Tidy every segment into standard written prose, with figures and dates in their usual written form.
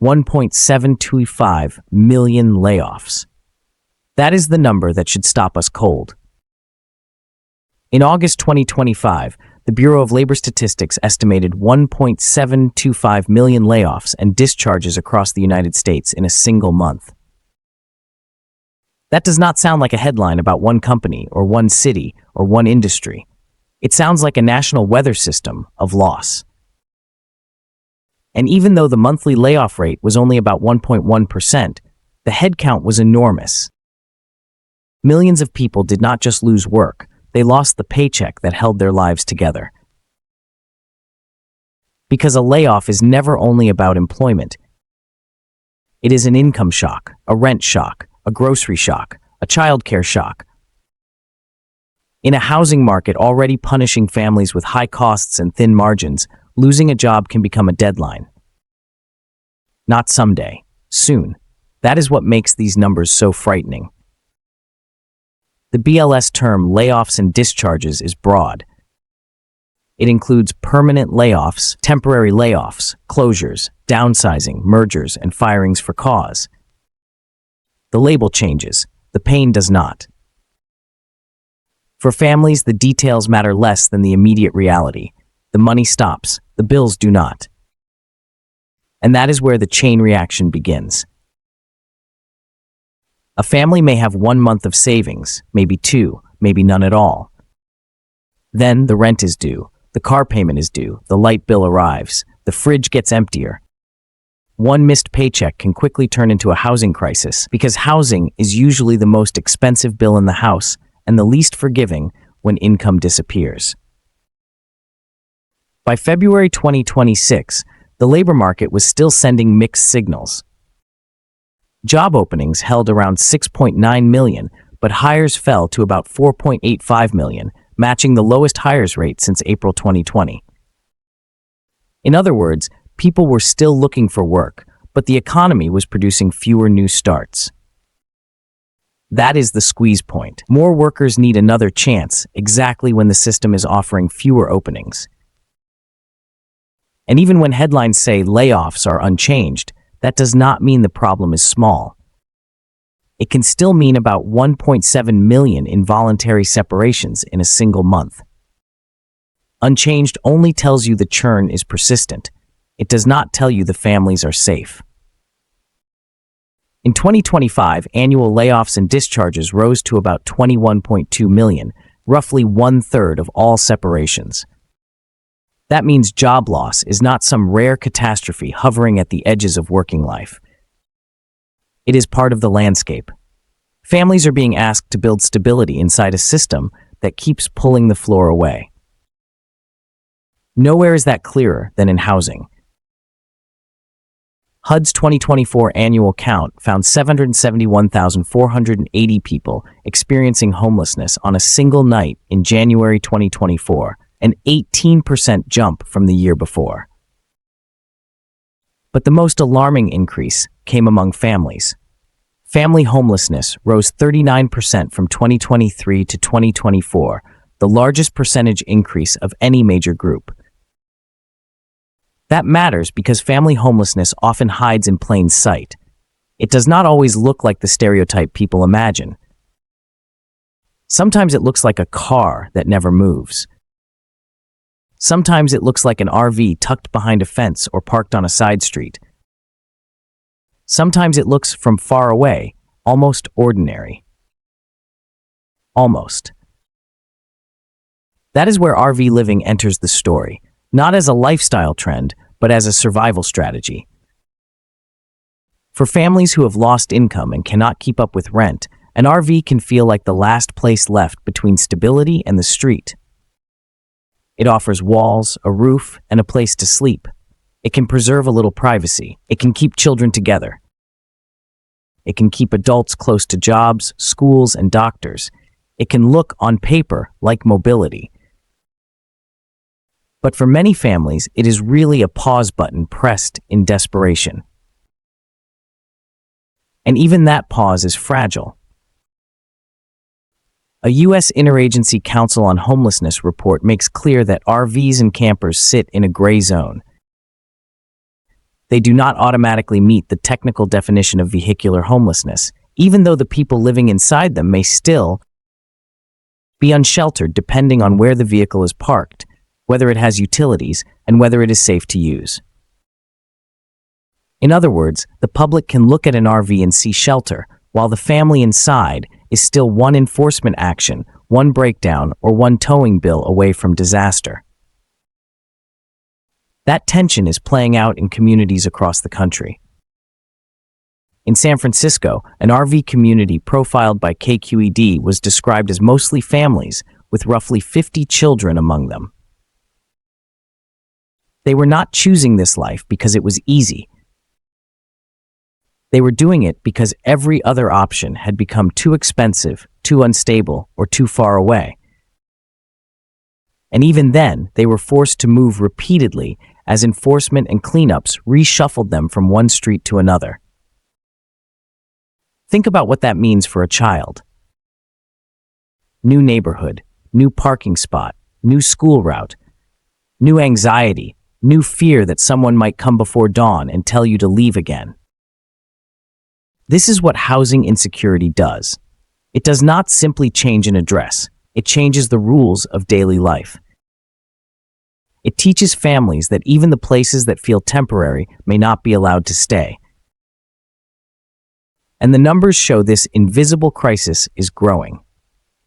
1.725 million layoffs. That is the number that should stop us cold. In August 2025, the Bureau of Labor Statistics estimated 1.725 million layoffs and discharges across the United States in a single month. That does not sound like a headline about one company or one city or one industry. It sounds like a national weather system of loss. And even though the monthly layoff rate was only about 1.1%, the headcount was enormous. Millions of people did not just lose work, they lost the paycheck that held their lives together. Because a layoff is never only about employment. It is an income shock, a rent shock, a grocery shock, a childcare shock. In a housing market already punishing families with high costs and thin margins, losing a job can become a deadline. Not someday, soon. That is what makes these numbers so frightening. The BLS term layoffs and discharges is broad. It includes permanent layoffs, temporary layoffs, closures, downsizing, mergers, and firings for cause. The label changes, the pain does not. For families, the details matter less than the immediate reality. The money stops, the bills do not. And that is where the chain reaction begins. A family may have 1 month of savings, maybe 2, maybe none at all. Then the rent is due, the car payment is due, the light bill arrives, the fridge gets emptier. One missed paycheck can quickly turn into a housing crisis because housing is usually the most expensive bill in the house and the least forgiving when income disappears. By February 2026, the labor market was still sending mixed signals. Job openings held around 6.9 million, but hires fell to about 4.85 million, matching the lowest hires rate since April 2020. In other words, people were still looking for work, but the economy was producing fewer new starts. That is the squeeze point. More workers need another chance exactly when the system is offering fewer openings. And even when headlines say layoffs are unchanged, that does not mean the problem is small. It can still mean about 1.7 million involuntary separations in a single month. Unchanged only tells you the churn is persistent. It does not tell you the families are safe. In 2025, annual layoffs and discharges rose to about 21.2 million, roughly 1/3 of all separations. That means job loss is not some rare catastrophe hovering at the edges of working life. It is part of the landscape. Families are being asked to build stability inside a system that keeps pulling the floor away. Nowhere is that clearer than in housing. HUD's 2024 annual count found 771,480 people experiencing homelessness on a single night in January 2024, an 18% jump from the year before. But the most alarming increase came among families. Family homelessness rose 39% from 2023 to 2024, the largest percentage increase of any major group. That matters because family homelessness often hides in plain sight. It does not always look like the stereotype people imagine. Sometimes it looks like a car that never moves. Sometimes it looks like an RV tucked behind a fence or parked on a side street. Sometimes it looks from far away, almost ordinary. Almost. That is where RV living enters the story, not as a lifestyle trend, but as a survival strategy. For families who have lost income and cannot keep up with rent, an RV can feel like the last place left between stability and the street. It offers walls, a roof, and a place to sleep. It can preserve a little privacy. It can keep children together. It can keep adults close to jobs, schools, and doctors. It can look, on paper, like mobility. But for many families, it is really a pause button pressed in desperation. And even that pause is fragile. A U.S. Interagency Council on Homelessness report makes clear that RVs and campers sit in a gray zone. they do not automatically meet the technical definition of vehicular homelessness, even though the people living inside them may still be unsheltered depending on where the vehicle is parked, whether it has utilities, and whether it is safe to use. In other words, the public can look at an RV and see shelter, while the family inside is still one enforcement action, one breakdown, or one towing bill away from disaster. That tension is playing out in communities across the country. In San Francisco, an RV community profiled by KQED was described as mostly families, with roughly 50 children among them. They were not choosing this life because it was easy. They were doing it because every other option had become too expensive, too unstable, or too far away. And even then, they were forced to move repeatedly as enforcement and cleanups reshuffled them from one street to another. Think about what that means for a child. New neighborhood, new parking spot, new school route, new anxiety, new fear that someone might come before dawn and tell you to leave again. This is what housing insecurity does. It does not simply change an address. It changes the rules of daily life. It teaches families that even the places that feel temporary may not be allowed to stay. And the numbers show this invisible crisis is growing.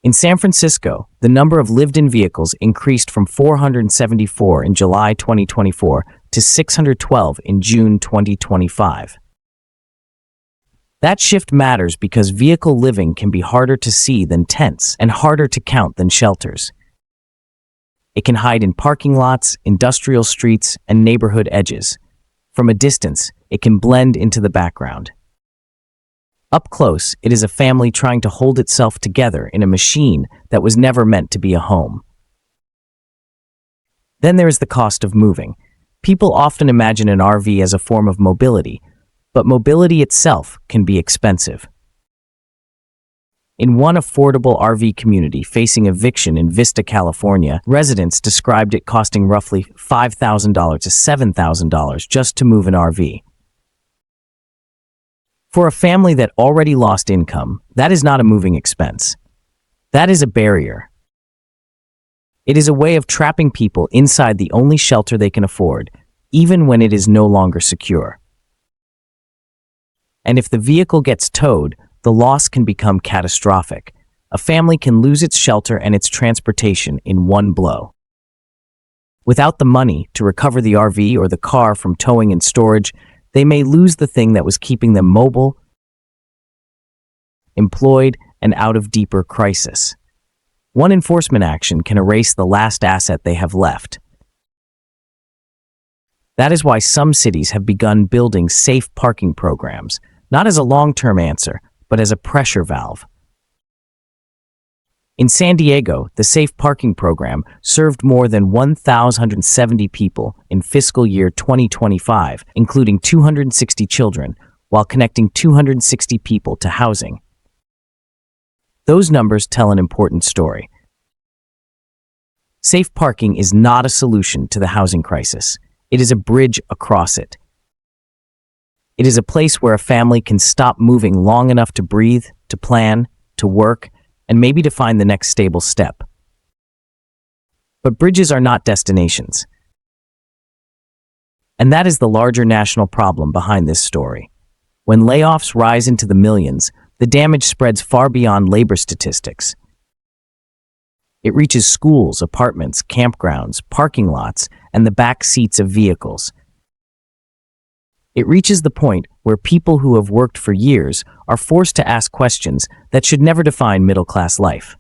In San Francisco, the number of lived-in vehicles increased from 474 in July 2024 to 612 in June 2025. That shift matters because vehicle living can be harder to see than tents and harder to count than shelters. It can hide in parking lots, industrial streets, and neighborhood edges. From a distance, it can blend into the background. Up close, it is a family trying to hold itself together in a machine that was never meant to be a home. Then there is the cost of moving. People often imagine an RV as a form of mobility, but mobility itself can be expensive. In one affordable RV community facing eviction in Vista, California, residents described it costing roughly $5,000 to $7,000 just to move an RV. For a family that already lost income, that is not a moving expense. That is a barrier. It is a way of trapping people inside the only shelter they can afford, even when it is no longer secure. And if the vehicle gets towed, the loss can become catastrophic. A family can lose its shelter and its transportation in one blow. Without the money to recover the RV or the car from towing and storage, they may lose the thing that was keeping them mobile, employed, and out of deeper crisis. One enforcement action can erase the last asset they have left. That is why some cities have begun building safe parking programs, not as a long-term answer, but as a pressure valve. In San Diego, the Safe Parking Program served more than 1,070 people in fiscal year 2025, including 260 children, while connecting 260 people to housing. Those numbers tell an important story. Safe parking is not a solution to the housing crisis. It is a bridge across it. It is a place where a family can stop moving long enough to breathe, to plan, to work, and maybe to find the next stable step. But bridges are not destinations. And that is the larger national problem behind this story. When layoffs rise into the millions, the damage spreads far beyond labor statistics. It reaches schools, apartments, campgrounds, parking lots, and the back seats of vehicles. It reaches the point where people who have worked for years are forced to ask questions that should never define middle-class life.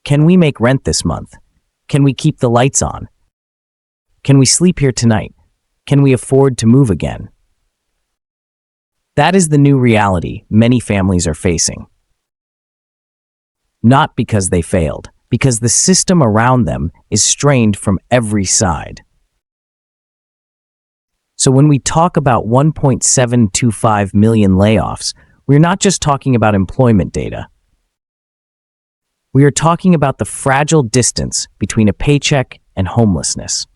Can we make rent this month? Can we keep the lights on? Can we sleep here tonight? Can we afford to move again? That is the new reality many families are facing. Not because they failed, because the system around them is strained from every side. So when we talk about 1.725 million layoffs, we're not just talking about employment data. We are talking about the fragile distance between a paycheck and homelessness.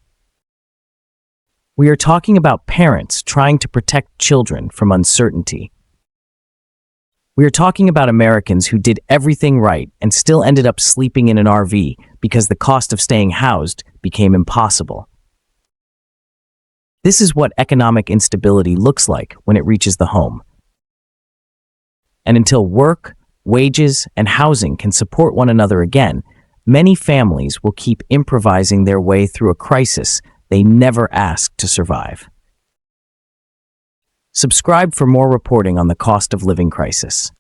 We are talking about parents trying to protect children from uncertainty. We are talking about Americans who did everything right and still ended up sleeping in an RV because the cost of staying housed became impossible. This is what economic instability looks like when it reaches the home. And until work, wages, and housing can support one another again, many families will keep improvising their way through a crisis they never asked to survive. Subscribe for more reporting on the cost of living crisis.